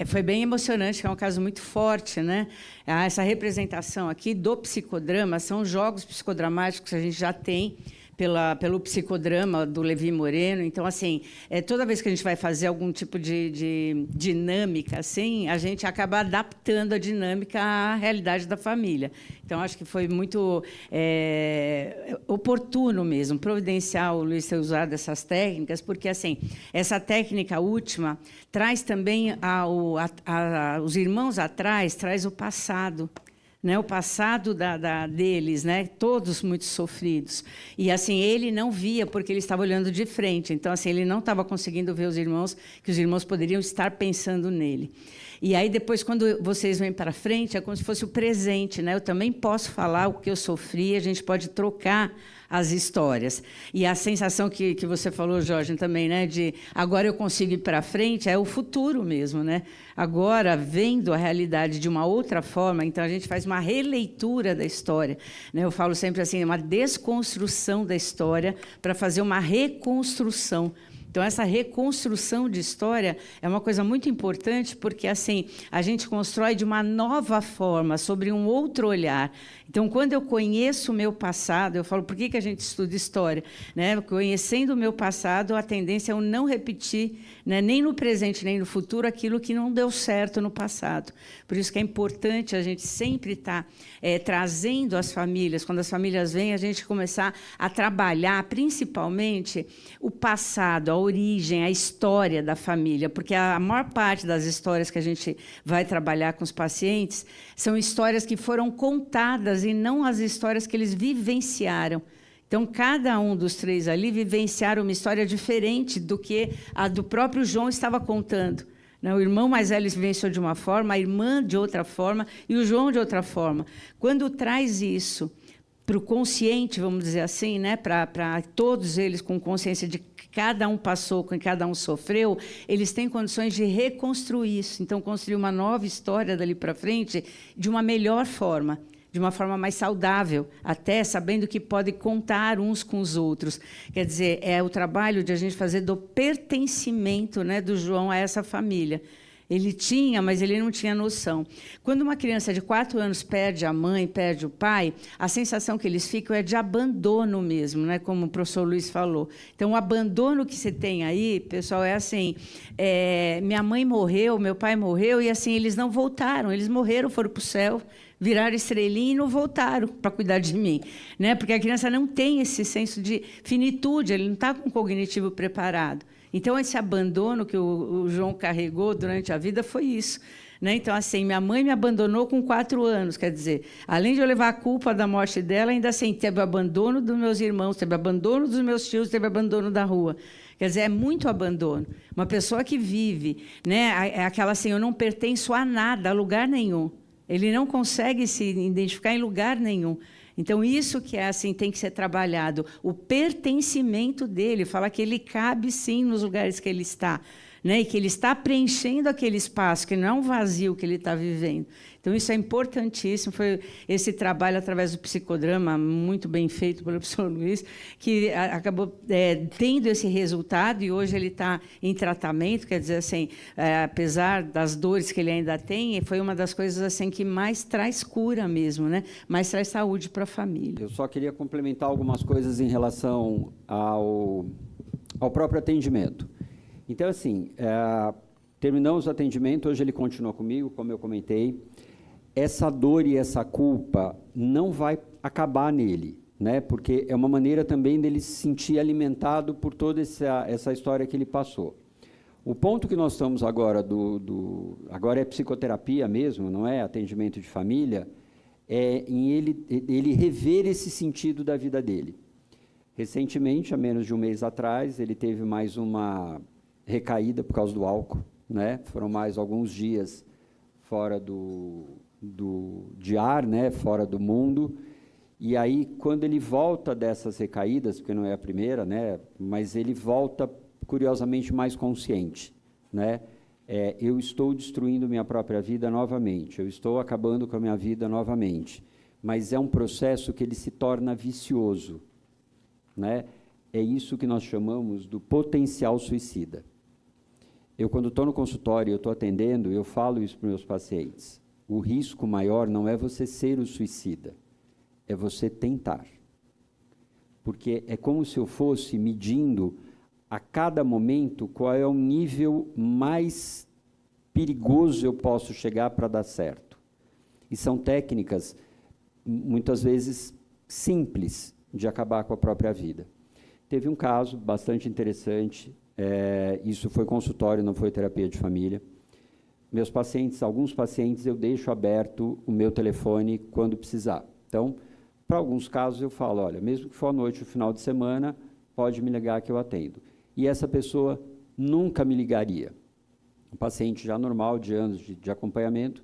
Foi bem emocionante, que é um caso muito forte, né? Essa representação aqui do psicodrama são jogos psicodramáticos que a gente já tem pelo psicodrama do Levi Moreno. Então, assim, toda vez que a gente vai fazer algum tipo de dinâmica, assim, a gente acaba adaptando a dinâmica à realidade da família. Então, acho que foi muito oportuno mesmo, providencial o Luiz ter usado essas técnicas, porque, assim, essa técnica última traz também os irmãos atrás, traz o passado. Né, o passado deles, né, todos muito sofridos. E, assim, ele não via, porque ele estava olhando de frente. Então, assim, ele não estava conseguindo ver os irmãos, que os irmãos poderiam estar pensando nele. E aí, depois, quando vocês vêm para frente, é como se fosse o presente. Né? Eu também posso falar o que eu sofri, a gente pode trocar as histórias. E a sensação que você falou, Jorge, também, né, de agora eu consigo ir para frente, é o futuro mesmo. Né? Agora, vendo a realidade de uma outra forma, então a gente faz uma releitura da história. Né? Eu falo sempre assim, uma desconstrução da história para fazer uma reconstrução. Então, essa reconstrução de história é uma coisa muito importante, porque assim a gente constrói de uma nova forma, sobre um outro olhar. Então, quando eu conheço o meu passado, eu falo, por que a gente estuda história? Né? Conhecendo o meu passado, a tendência é eu não repetir, né, nem no presente, nem no futuro, aquilo que não deu certo no passado. Por isso que é importante a gente sempre estar trazendo as famílias, quando as famílias vêm, a gente começar a trabalhar, principalmente, o passado, a origem, a história da família, porque a maior parte das histórias que a gente vai trabalhar com os pacientes são histórias que foram contadas e não as histórias que eles vivenciaram. Então, cada um dos três ali vivenciaram uma história diferente do que a do próprio João estava contando. O irmão mais velho vivenciou de uma forma, a irmã de outra forma e o João de outra forma. Quando traz isso para o consciente, vamos dizer assim, né, para todos eles com consciência de que cada um passou, que cada um sofreu, eles têm condições de reconstruir isso. Então, construir uma nova história dali para frente de uma melhor forma, de uma forma mais saudável, até sabendo que pode contar uns com os outros. Quer dizer, é o trabalho de a gente fazer do pertencimento, né, do João a essa família. Ele tinha, mas ele não tinha noção. Quando uma criança de 4 anos perde a mãe, perde o pai, a sensação que eles ficam é de abandono mesmo, né? Como o professor Luiz falou. Então, o abandono que se tem aí, pessoal, é assim, minha mãe morreu, meu pai morreu, e assim, eles não voltaram, eles morreram, foram para o céu, viraram estrelinha e não voltaram para cuidar de mim. Né? Porque a criança não tem esse senso de finitude, ele não está com o cognitivo preparado. Então, esse abandono que o João carregou durante a vida foi isso. Né? Então, assim, minha mãe me abandonou com 4 anos, quer dizer, além de eu levar a culpa da morte dela, ainda assim, teve abandono dos meus irmãos, teve abandono dos meus tios, teve abandono da rua. Quer dizer, é muito abandono. Uma pessoa que vive, né, é aquela assim, eu não pertenço a nada, a lugar nenhum. Ele não consegue se identificar em lugar nenhum. Então, isso que é assim, tem que ser trabalhado, o pertencimento dele, fala que ele cabe, sim, nos lugares que ele está, né? E que ele está preenchendo aquele espaço, que não é um vazio que ele está vivendo. Então, isso é importantíssimo. Foi esse trabalho, através do psicodrama, muito bem feito pelo professor Luiz, que acabou tendo esse resultado, e hoje ele está em tratamento, quer dizer, assim, apesar das dores que ele ainda tem, foi uma das coisas assim, que mais traz cura mesmo, né? Mais traz saúde para a família. Eu só queria complementar algumas coisas em relação ao próprio atendimento. Então, assim, terminamos o atendimento, hoje ele continua comigo, como eu comentei. Essa dor e essa culpa não vai acabar nele, né? Porque é uma maneira também dele se sentir alimentado por toda essa história que ele passou. O ponto que nós estamos agora, agora é psicoterapia mesmo, não é atendimento de família, é em ele rever esse sentido da vida dele. Recentemente, há menos de um mês atrás, ele teve mais uma recaída por causa do álcool, né? Foram mais alguns dias fora de ar, né? Fora do mundo. E aí, quando ele volta dessas recaídas, porque não é a primeira, né? Mas ele volta, curiosamente, mais consciente, né? Eu estou destruindo minha própria vida novamente, eu estou acabando com a minha vida novamente. Mas é um processo que ele se torna vicioso, né? É isso que nós chamamos do potencial suicida. Eu, quando estou no consultório, eu estou atendendo, eu falo isso para os meus pacientes. O risco maior não é você ser o suicida, é você tentar. Porque é como se eu fosse medindo a cada momento qual é o nível mais perigoso eu posso chegar para dar certo. E são técnicas, muitas vezes, simples de acabar com a própria vida. Teve um caso bastante interessante, isso foi consultório, não foi terapia de família. Meus pacientes, alguns pacientes, eu deixo aberto o meu telefone quando precisar. Então, para alguns casos eu falo, olha, mesmo que for à noite ou final de semana, pode me ligar que eu atendo. E essa pessoa nunca me ligaria. Um paciente já normal, de anos de acompanhamento,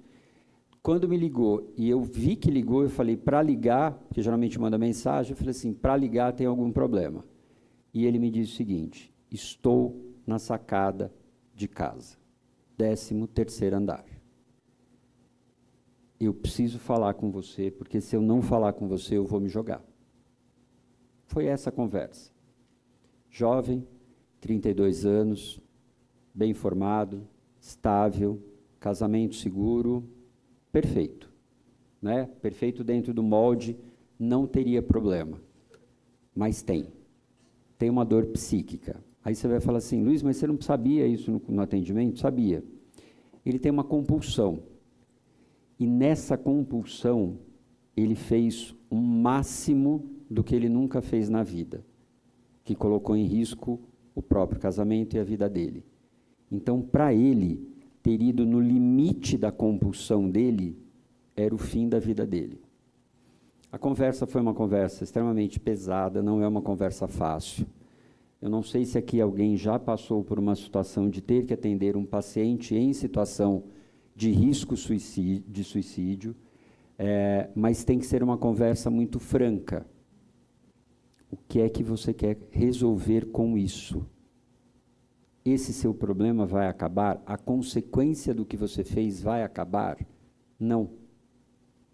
quando me ligou, e eu vi que ligou, eu falei, para ligar, porque geralmente manda mensagem, eu falei assim, para ligar tem algum problema. E ele me disse o seguinte, estou na sacada de casa, 13º andar. Eu preciso falar com você, porque se eu não falar com você, eu vou me jogar. Foi essa a conversa. Jovem, 32 anos, bem formado, estável, casamento seguro, perfeito, né? Perfeito dentro do molde, não teria problema, mas tem uma dor psíquica. Aí você vai falar assim, Luiz, mas você não sabia isso no atendimento? Sabia. Ele tem uma compulsão, e nessa compulsão, ele fez o máximo do que ele nunca fez na vida, que colocou em risco o próprio casamento e a vida dele. Então, para ele, ter ido no limite da compulsão dele, era o fim da vida dele. A conversa foi uma conversa extremamente pesada, não é uma conversa fácil. Eu não sei se aqui alguém já passou por uma situação de ter que atender um paciente em situação de risco de suicídio, mas tem que ser uma conversa muito franca. O que é que você quer resolver com isso? Esse seu problema vai acabar? A consequência do que você fez vai acabar? Não.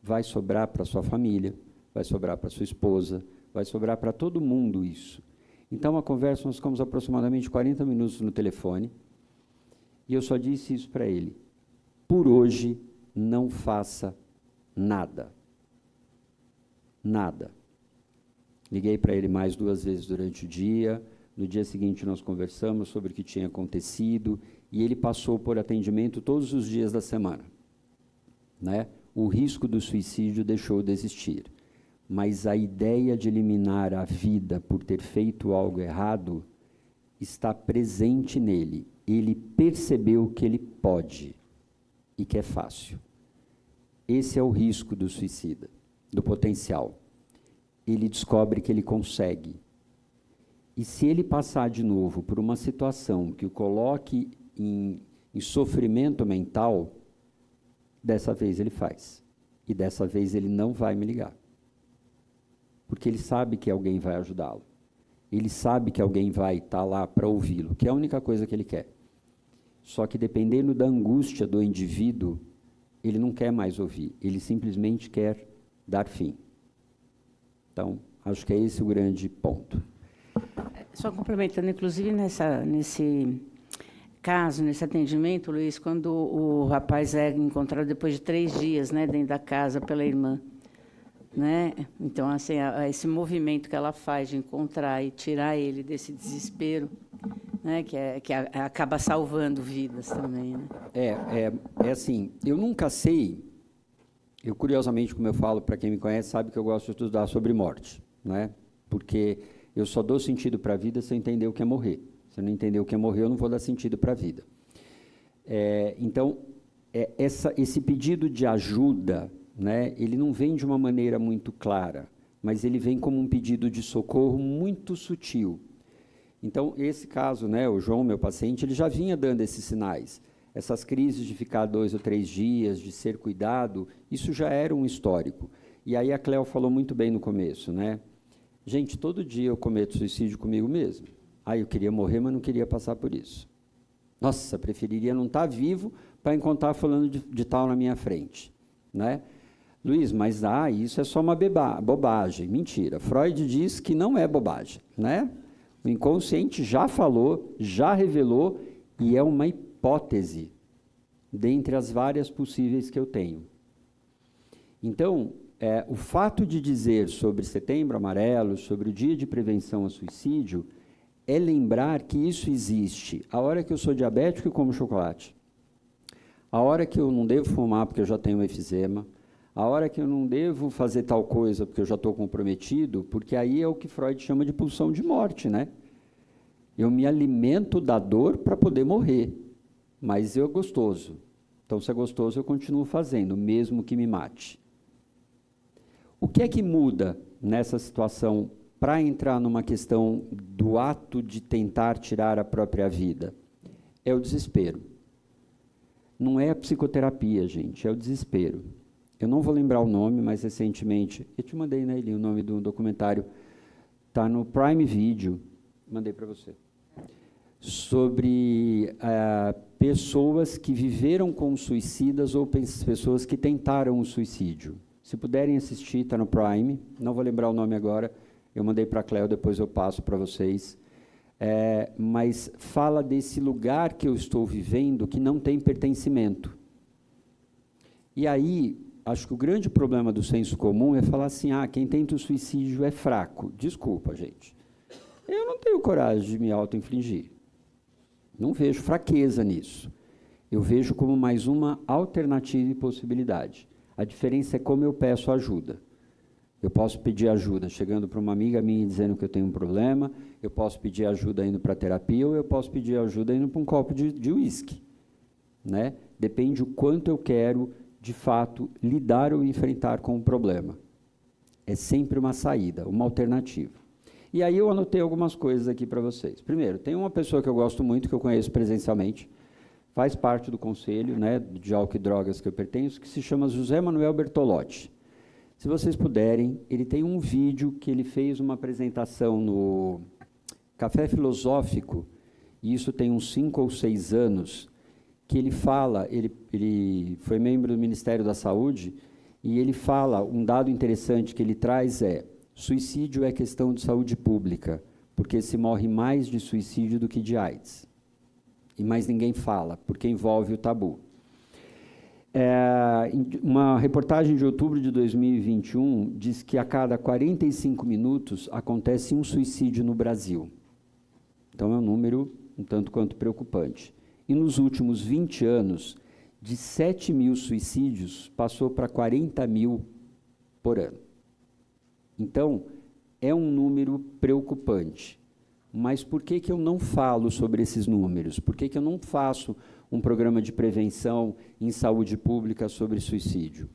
Vai sobrar para sua família, vai sobrar para sua esposa, vai sobrar para todo mundo isso. Então, a conversa, nós ficamos aproximadamente 40 minutos no telefone, e eu só disse isso para ele. Por hoje, não faça nada. Nada. Liguei para ele mais 2 vezes durante o dia. No dia seguinte, nós conversamos sobre o que tinha acontecido, e ele passou por atendimento todos os dias da semana, né? O risco do suicídio deixou de existir, mas a ideia de eliminar a vida por ter feito algo errado está presente nele. Ele percebeu que ele pode e que é fácil. Esse é o risco do suicida, do potencial. Ele descobre que ele consegue. E se ele passar de novo por uma situação que o coloque em sofrimento mental, dessa vez ele faz. E dessa vez ele não vai me ligar. Porque ele sabe que alguém vai ajudá-lo. Ele sabe que alguém vai estar lá para ouvi-lo, que é a única coisa que ele quer. Só que dependendo da angústia do indivíduo, ele não quer mais ouvir, ele simplesmente quer dar fim. Então, acho que é esse o grande ponto. Só complementando, inclusive nesse caso, nesse atendimento, Luiz, quando o rapaz é encontrado depois de 3 dias, né, dentro da casa pela irmã, né? Então, assim, esse movimento que ela faz de encontrar e tirar ele desse desespero, né, que acaba salvando vidas também, né? É assim, eu nunca sei, eu curiosamente, como eu falo, para quem me conhece, sabe que eu gosto de estudar sobre morte, né? Porque eu só dou sentido para a vida se eu entender o que é morrer. Se eu não entender o que é morrer, eu não vou dar sentido para a vida. Então, esse pedido de ajuda, né, ele não vem de uma maneira muito clara, mas ele vem como um pedido de socorro muito sutil. Então, esse caso, né, o João, meu paciente, ele já vinha dando esses sinais. Essas crises de ficar 2 ou 3 dias, de ser cuidado, isso já era um histórico. E aí a Cléo falou muito bem no começo, né? Gente, todo dia eu cometo suicídio comigo mesmo. Eu queria morrer, mas não queria passar por isso. Nossa, preferiria não estar vivo para encontrar falando de tal na minha frente, né? Luiz, mas isso é só uma bobagem. Mentira. Freud diz que não é bobagem, né? O inconsciente já falou, já revelou, e é uma hipótese hipótese dentre as várias possíveis que eu tenho. Então, o fato de dizer sobre Setembro Amarelo, sobre o Dia de Prevenção ao Suicídio, é lembrar que isso existe a hora que eu sou diabético e como chocolate, a hora que eu não devo fumar porque eu já tenho efizema, a hora que eu não devo fazer tal coisa porque eu já estou comprometido, porque aí é o que Freud chama de pulsão de morte, né? Eu me alimento da dor para poder morrer, mas é gostoso. Então, se é gostoso, eu continuo fazendo, mesmo que me mate. O que é que muda nessa situação para entrar numa questão do ato de tentar tirar a própria vida? É o desespero. Não é a psicoterapia, gente, é o desespero. Eu não vou lembrar o nome, mas recentemente, eu te mandei, né, Eli, o nome do documentário, está no Prime Video, mandei para você, sobre pessoas que viveram com suicidas ou pessoas que tentaram o suicídio. Se puderem assistir, está no Prime, não vou lembrar o nome agora, eu mandei para a Cleo, depois eu passo para vocês. Mas fala desse lugar que eu estou vivendo que não tem pertencimento. E aí, acho que o grande problema do senso comum é falar assim, quem tenta o suicídio é fraco. Desculpa, gente. Eu não tenho coragem de me auto-infligir. Não vejo fraqueza nisso. Eu vejo como mais uma alternativa e possibilidade. A diferença é como eu peço ajuda. Eu posso pedir ajuda chegando para uma amiga minha e dizendo que eu tenho um problema, eu posso pedir ajuda indo para a terapia, ou eu posso pedir ajuda indo para um copo de uísque, né? Depende o quanto eu quero, de fato, lidar ou enfrentar com o problema. É sempre uma saída, uma alternativa. E aí eu anotei algumas coisas aqui para vocês. Primeiro, tem uma pessoa que eu gosto muito, que eu conheço presencialmente, faz parte do conselho, né, de álcool e drogas que eu pertenço, que se chama José Manuel Bertolotti. Se vocês puderem, ele tem um vídeo que ele fez uma apresentação no Café Filosófico, e isso tem uns 5 ou 6 anos, que ele fala, ele foi membro do Ministério da Saúde, e ele fala, um dado interessante que ele traz suicídio é questão de saúde pública, porque se morre mais de suicídio do que de AIDS. E mais ninguém fala, porque envolve o tabu. Uma reportagem de outubro de 2021 diz que a cada 45 minutos acontece um suicídio no Brasil. Então, é um número um tanto quanto preocupante. E nos últimos 20 anos, de 7 mil suicídios, passou para 40 mil por ano. Então, é um número preocupante. Mas por que eu não falo sobre esses números? Por que eu não faço um programa de prevenção em saúde pública sobre suicídio?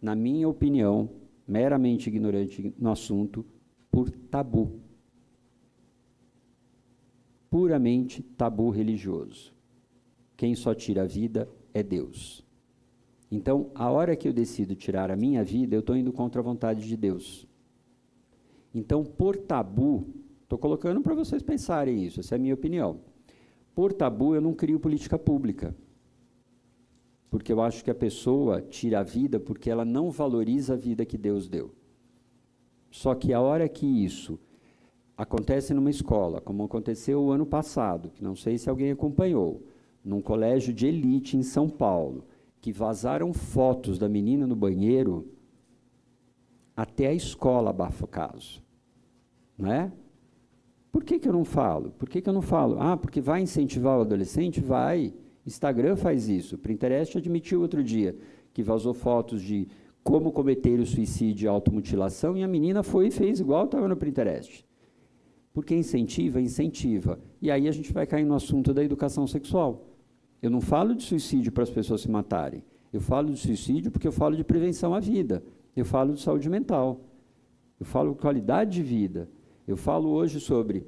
Na minha opinião, meramente ignorante no assunto, por tabu. Puramente tabu religioso. Quem só tira a vida é Deus. Então, a hora que eu decido tirar a minha vida, eu estou indo contra a vontade de Deus. Então, por tabu, estou colocando para vocês pensarem isso, essa é a minha opinião. Por tabu, eu não crio política pública, porque eu acho que a pessoa tira a vida porque ela não valoriza a vida que Deus deu. Só que a hora que isso acontece numa escola, como aconteceu o ano passado, que não sei se alguém acompanhou, num colégio de elite em São Paulo, que vazaram fotos da menina no banheiro, até a escola abafa o caso. Não é? Por que eu não falo? Por que eu não falo? Porque vai incentivar o adolescente? Vai. Instagram faz isso. O Pinterest admitiu outro dia que vazou fotos de como cometer o suicídio e a automutilação, e a menina foi e fez igual estava no Pinterest. Porque incentiva, incentiva. E aí a gente vai cair no assunto da educação sexual. Eu não falo de suicídio para as pessoas se matarem. Eu falo de suicídio porque eu falo de prevenção à vida. Eu falo de saúde mental. Eu falo de qualidade de vida. Eu falo hoje sobre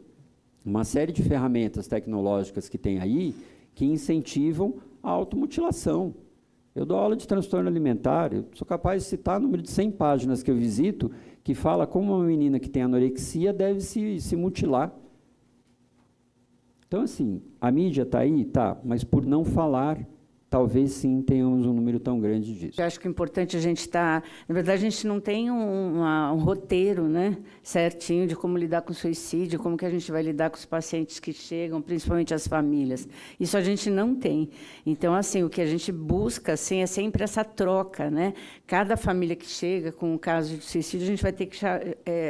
uma série de ferramentas tecnológicas que tem aí que incentivam a automutilação. Eu dou aula de transtorno alimentar, eu sou capaz de citar o número de 100 páginas que eu visito, que fala como uma menina que tem anorexia deve se mutilar. Então, assim, a mídia está aí? Tá, mas por não falar, talvez sim tenhamos um número número tão grande disso. Eu acho que é importante a gente estar... Na verdade, a gente não tem um roteiro, né, certinho de como lidar com o suicídio, como que a gente vai lidar com os pacientes que chegam, principalmente as famílias. Isso a gente não tem. Então, assim, o que a gente busca assim, é sempre essa troca, né? Cada família que chega com um caso de suicídio, a gente vai ter que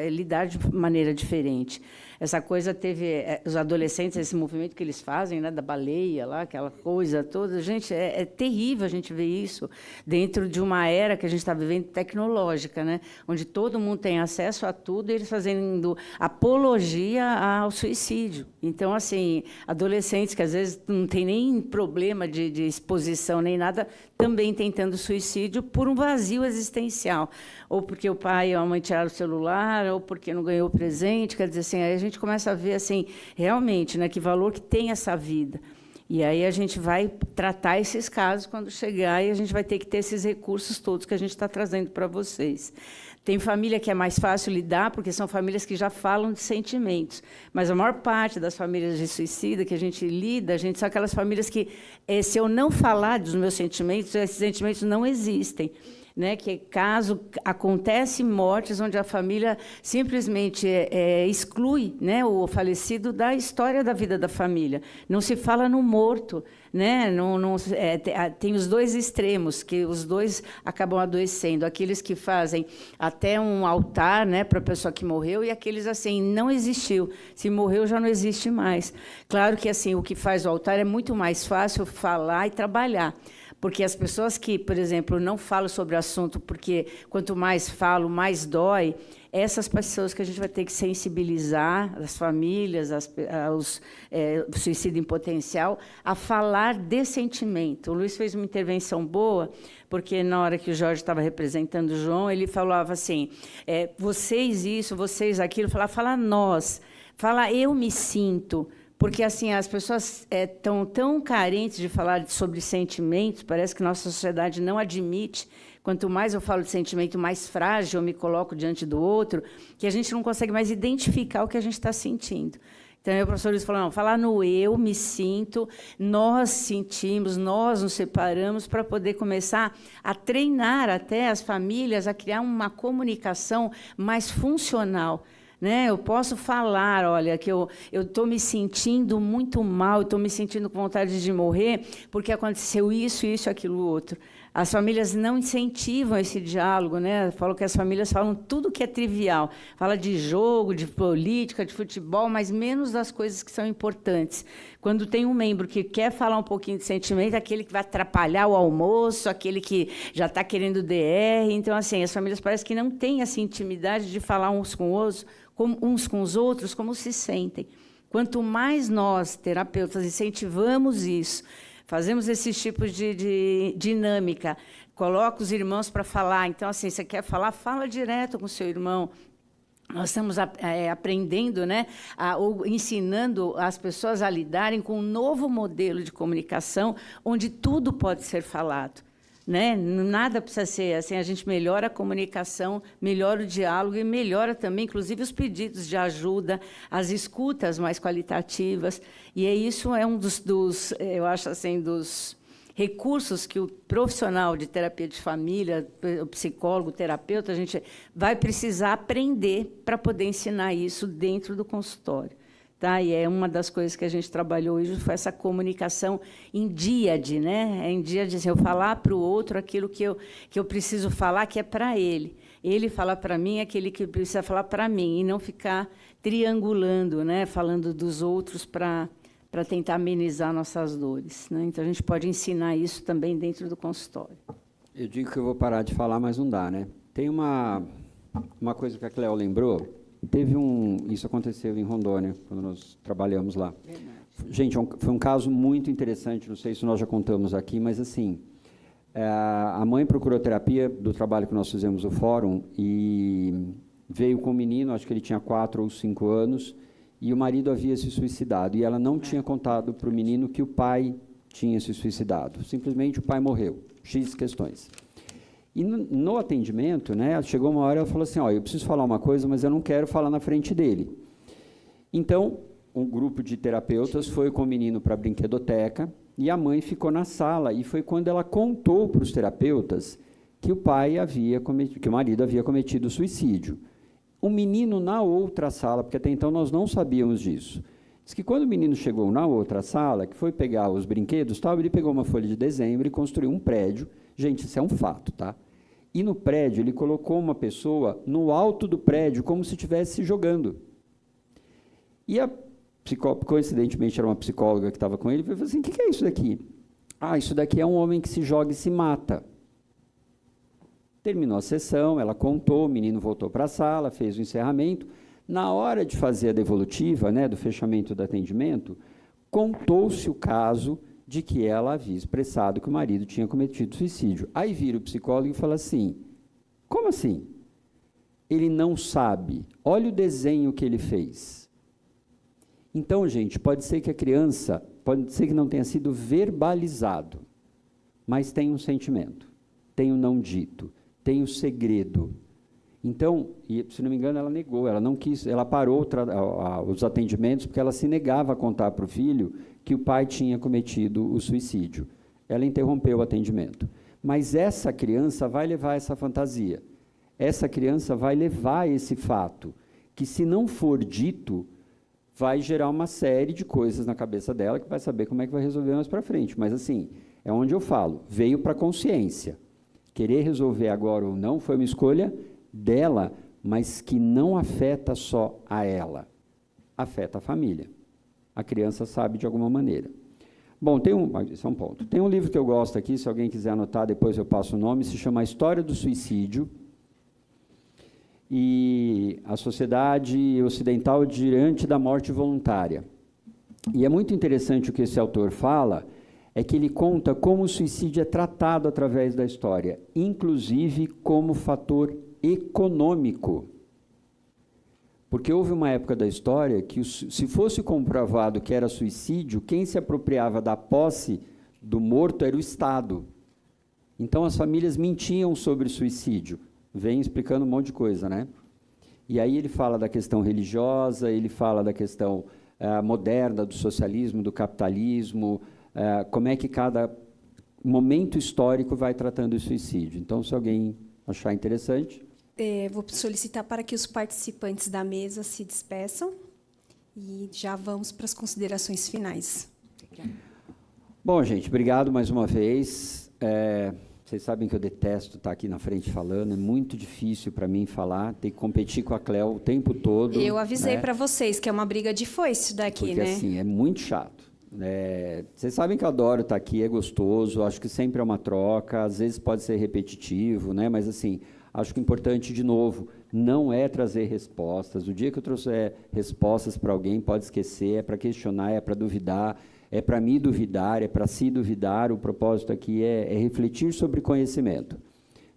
lidar de maneira diferente. Essa coisa teve os adolescentes, esse movimento que eles fazem, né, da baleia lá, aquela coisa toda. Gente, é terrível a gente ver isso dentro de uma era que a gente está vivendo tecnológica, né, onde todo mundo tem acesso a tudo, e eles fazendo apologia ao suicídio. Então, assim, adolescentes que às vezes não tem nem problema de exposição nem nada, também tentando suicídio por um vazio existencial, ou porque o pai ou a mãe tiraram o celular, ou porque não ganhou o presente. Quer dizer, assim, aí a gente começa a ver assim, realmente, né, que valor que tem essa vida. E aí a gente vai tratar esses casos quando chegar, e a gente vai ter que ter esses recursos todos que a gente está trazendo para vocês. Tem família que é mais fácil lidar, porque são famílias que já falam de sentimentos. Mas a maior parte das famílias de suicida que a gente lida, são aquelas famílias que, se eu não falar dos meus sentimentos, esses sentimentos não existem. Né, que caso acontece mortes onde a família simplesmente exclui, né, o falecido da história da vida da família. Não se fala no morto, né? Tem os dois extremos, que os dois acabam adoecendo. Aqueles que fazem até um altar, né, para a pessoa que morreu, e aqueles assim, não existiu. Se morreu, já não existe mais. Claro que assim, o que faz o altar é muito mais fácil falar e trabalhar. Porque as pessoas que, por exemplo, não falam sobre o assunto, porque quanto mais falo, mais dói, essas pessoas que a gente vai ter que sensibilizar, as famílias, os suicídio em potencial, a falar de sentimento. O Luiz fez uma intervenção boa, porque, na hora que o Jorge estava representando o João, ele falava assim, vocês isso, vocês aquilo, fala nós, fala eu me sinto. Porque assim as pessoas estão tão carentes de falar sobre sentimentos, parece que nossa sociedade não admite. Quanto mais eu falo de sentimento, mais frágil eu me coloco diante do outro, que a gente não consegue mais identificar o que a gente está sentindo. Então, o professor Luiz falou, não, falar no eu, me sinto, nós sentimos, nós nos separamos, para poder começar a treinar até as famílias a criar uma comunicação mais funcional. Né? Eu posso falar, olha, que eu estou me sentindo muito mal, estou me sentindo com vontade de morrer, porque aconteceu isso, isso, aquilo, outro. As famílias não incentivam esse diálogo, né? Falam que as famílias falam tudo que é trivial. Fala de jogo, de política, de futebol, mas menos das coisas que são importantes. Quando tem um membro que quer falar um pouquinho de sentimento, aquele que vai atrapalhar o almoço, aquele que já está querendo DR. Então, assim, as famílias parecem que não têm essa intimidade de falar uns com os outros, como se sentem. Quanto mais nós, terapeutas, incentivamos isso, fazemos esses tipos de dinâmica, coloca os irmãos para falar. Então, assim, você quer falar, fala direto com o seu irmão. Nós estamos aprendendo, né, ou ensinando as pessoas a lidarem com um novo modelo de comunicação, onde tudo pode ser falado. Né? Nada precisa ser assim, a gente melhora a comunicação, melhora o diálogo e melhora também, inclusive, os pedidos de ajuda, as escutas mais qualitativas. E isso é um dos eu acho assim, dos recursos que o profissional de terapia de família, o psicólogo, o terapeuta, a gente vai precisar aprender para poder ensinar isso dentro do consultório. Tá? E uma das coisas que a gente trabalhou hoje foi essa comunicação em díade, né? Em díade, assim, eu falar para o outro aquilo que eu preciso falar, que é para ele. Ele falar para mim aquele que precisa falar para mim, e não ficar triangulando, né? Falando dos outros para tentar amenizar nossas dores. Né? Então, a gente pode ensinar isso também dentro do consultório. Eu digo que eu vou parar de falar, mas não dá, né? Tem uma coisa que a Cléo lembrou. Isso aconteceu em Rondônia, quando nós trabalhamos lá. Verdade. Gente, foi um caso muito interessante, não sei se nós já contamos aqui, mas, assim, a mãe procurou terapia do trabalho que nós fizemos no fórum e veio com o menino, acho que ele tinha 4 ou 5 anos, e o marido havia se suicidado. E ela não tinha contado para o menino que o pai tinha se suicidado. Simplesmente o pai morreu. X questões. E no atendimento, né, chegou uma hora e ela falou assim, eu preciso falar uma coisa, mas eu não quero falar na frente dele. Então, um grupo de terapeutas foi com o menino para a brinquedoteca, e a mãe ficou na sala, e foi quando ela contou para os terapeutas que o marido havia cometido suicídio. O menino na outra sala, porque até então nós não sabíamos disso, diz que quando o menino chegou na outra sala, que foi pegar os brinquedos, tal, ele pegou uma folha de dezembro e construiu um prédio. Gente, isso é um fato, tá? E no prédio ele colocou uma pessoa no alto do prédio, como se estivesse se jogando. E coincidentemente era uma psicóloga que estava com ele, e falou assim, o que é isso daqui? Ah, isso daqui é um homem que se joga e se mata. Terminou a sessão, ela contou, o menino voltou para a sala, fez o encerramento. Na hora de fazer a devolutiva, né, do fechamento do atendimento, contou-se o caso de que ela havia expressado que o marido tinha cometido suicídio. Aí vira o psicólogo e fala assim, como assim? Ele não sabe, olha o desenho que ele fez. Então, gente, pode ser que a criança, pode ser que não tenha sido verbalizado, mas tem um sentimento, tem um não dito, tem um segredo. Então, e, se não me engano, ela negou, ela não quis, ela parou os atendimentos porque ela se negava a contar para o filho que o pai tinha cometido o suicídio. Ela interrompeu o atendimento. Mas essa criança vai levar essa fantasia. Essa criança vai levar esse fato, que se não for dito, vai gerar uma série de coisas na cabeça dela que vai saber como é que vai resolver mais para frente. Mas, assim, é onde eu falo, veio para a consciência. Querer resolver agora ou não foi uma escolha dela, mas que não afeta só a ela, afeta a família. A criança sabe de alguma maneira. Bom, esse é um ponto. Tem um livro que eu gosto aqui, se alguém quiser anotar, depois eu passo o nome, se chama A História do Suicídio e a Sociedade Ocidental Diante da Morte Voluntária. E é muito interessante o que esse autor fala, é que ele conta como o suicídio é tratado através da história, inclusive como fator econômico. Porque houve uma época da história que, se fosse comprovado que era suicídio, quem se apropriava da posse do morto era o Estado. Então, as famílias mentiam sobre suicídio. Vem explicando um monte de coisa, né? E aí ele fala da questão religiosa, ele fala da questão moderna do socialismo, do capitalismo, como é que cada momento histórico vai tratando o suicídio. Então, se alguém achar interessante... Vou solicitar para que os participantes da mesa se despeçam e já vamos para as considerações finais. Bom, gente, obrigado mais uma vez. Vocês sabem que eu detesto estar aqui na frente falando, é muito difícil para mim falar, ter que competir com a Cléo o tempo todo. Eu avisei para vocês que é uma briga de foice daqui, porque, né? Assim, é muito chato. Vocês sabem que eu adoro estar aqui, é gostoso, acho que sempre é uma troca, às vezes pode ser repetitivo, né? Mas, assim, acho que o importante, de novo, não é trazer respostas. O dia que eu trouxer respostas para alguém, pode esquecer, é para questionar, é para duvidar, é para me duvidar, é para se duvidar. O propósito aqui é refletir sobre conhecimento.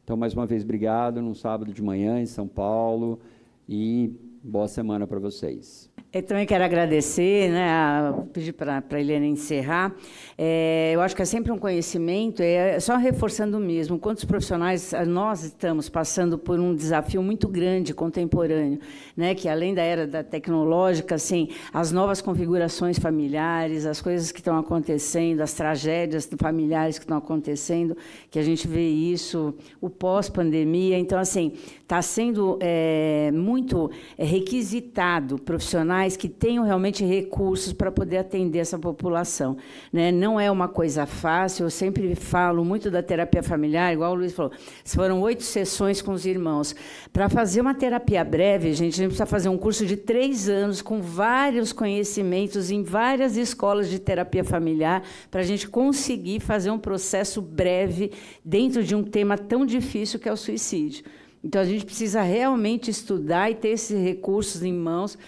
Então, mais uma vez, obrigado, num sábado de manhã em São Paulo, e boa semana para vocês. Eu também quero agradecer, né, pedir para a Helena encerrar. Eu acho que é sempre um conhecimento, só reforçando mesmo, quantos profissionais nós estamos passando por um desafio muito grande, contemporâneo, né, que além da era da tecnológica, assim, as novas configurações familiares, as coisas que estão acontecendo, as tragédias familiares que estão acontecendo, que a gente vê isso, o pós-pandemia. Então, assim, está sendo muito requisitado profissionais que tenham realmente recursos para poder atender essa população, né? Não é uma coisa fácil, eu sempre falo muito da terapia familiar, igual o Luiz falou, foram 8 sessões com os irmãos. Para fazer uma terapia breve, a gente precisa fazer um curso de 3 anos, com vários conhecimentos em várias escolas de terapia familiar, para a gente conseguir fazer um processo breve dentro de um tema tão difícil que é o suicídio. Então, a gente precisa realmente estudar e ter esses recursos em mãos,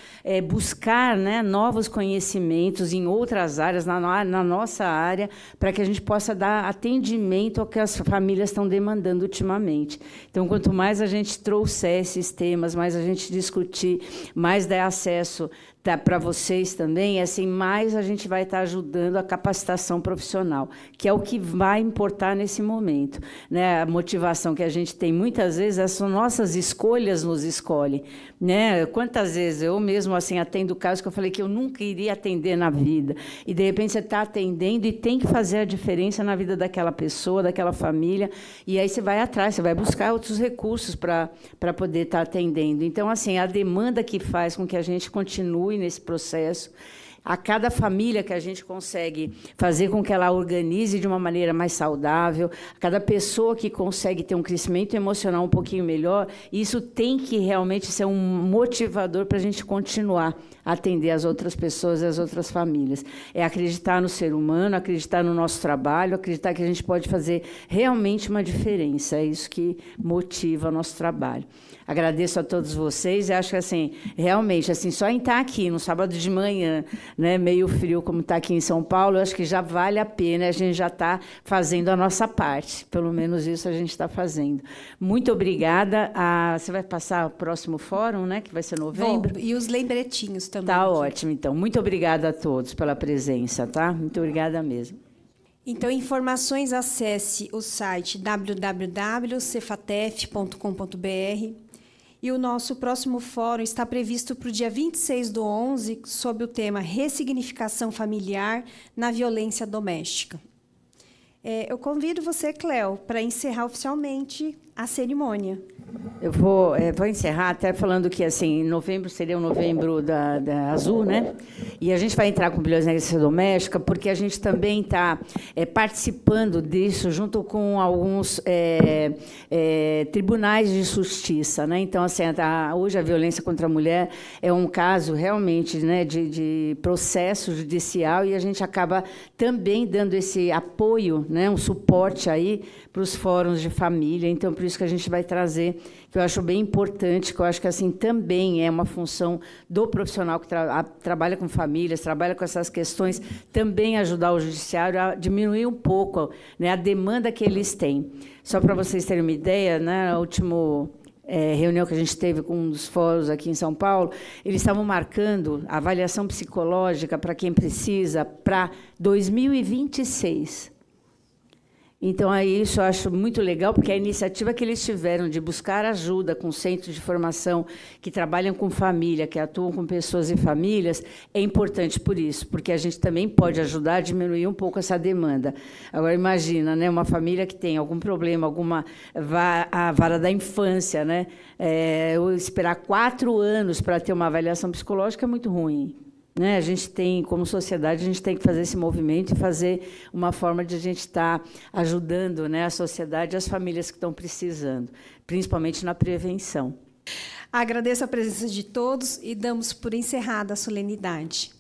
buscar, né, novos conhecimentos em outras áreas, na nossa área, para que a gente possa dar atendimento ao que as famílias estão demandando ultimamente. Então, quanto mais a gente trouxer esses temas, mais a gente discutir, mais der acesso para vocês também, assim, mais a gente vai estar ajudando a capacitação profissional, que é o que vai importar nesse momento, né? A motivação que a gente tem muitas vezes, as nossas escolhas nos escolhem, né? Quantas vezes eu mesmo assim atendo casos que eu falei que eu nunca iria atender na vida, e de repente você está atendendo e tem que fazer a diferença na vida daquela pessoa, daquela família, e aí você vai atrás, você vai buscar outros recursos para poder estar atendendo. Então, assim, a demanda que faz com que a gente continue nesse processo, a cada família que a gente consegue fazer com que ela organize de uma maneira mais saudável, a cada pessoa que consegue ter um crescimento emocional um pouquinho melhor, isso tem que realmente ser um motivador para a gente continuar a atender as outras pessoas e as outras famílias. É acreditar no ser humano, acreditar no nosso trabalho, acreditar que a gente pode fazer realmente uma diferença. É isso que motiva o nosso trabalho. Agradeço a todos vocês. Eu acho que, assim, realmente, assim, só em estar aqui no sábado de manhã, né, meio frio como está aqui em São Paulo, eu acho que já vale a pena, a gente já está fazendo a nossa parte. Pelo menos isso a gente está fazendo. Muito obrigada. Você vai passar o próximo fórum, né, que vai ser novembro? Bom, e os lembretinhos também. Tá ótimo, então. Muito obrigada a todos pela presença, tá? Muito obrigada mesmo. Então, informações, acesse o site www.cefatef.com.br. E o nosso próximo fórum está previsto para o dia 26/11, sob o tema Ressignificação Familiar na Violência Doméstica. Eu convido você, Cléo, para encerrar oficialmente a cerimônia. Eu vou encerrar até falando que, assim, novembro seria o novembro da Azul, né? E a gente vai entrar com violência doméstica porque a gente também está participando disso junto com alguns tribunais de justiça, né? Então, assim, hoje a violência contra a mulher é um caso realmente, né, de processo judicial, e a gente acaba também dando esse apoio, né, um suporte aí para os fóruns de família. Então, por isso que a gente vai trazer, que eu acho bem importante, que eu acho que, assim, também é uma função do profissional que trabalha com famílias, trabalha com essas questões, também ajudar o judiciário a diminuir um pouco, né, a demanda que eles têm. Só para vocês terem uma ideia, né, a última reunião que a gente teve com um dos fóruns aqui em São Paulo, eles estavam marcando a avaliação psicológica para quem precisa para 2026. Então, aí, isso eu acho muito legal, porque a iniciativa que eles tiveram de buscar ajuda com centros de formação que trabalham com família, que atuam com pessoas e famílias, é importante por isso, porque a gente também pode ajudar a diminuir um pouco essa demanda. Agora, imagina, né, uma família que tem algum problema, a vara da infância, né, esperar 4 anos para ter uma avaliação psicológica é muito ruim. Né? A gente tem, como sociedade, a gente tem que fazer esse movimento e fazer uma forma de a gente estar ajudando, né, a sociedade e as famílias que estão precisando, principalmente na prevenção. Agradeço a presença de todos e damos por encerrada a solenidade.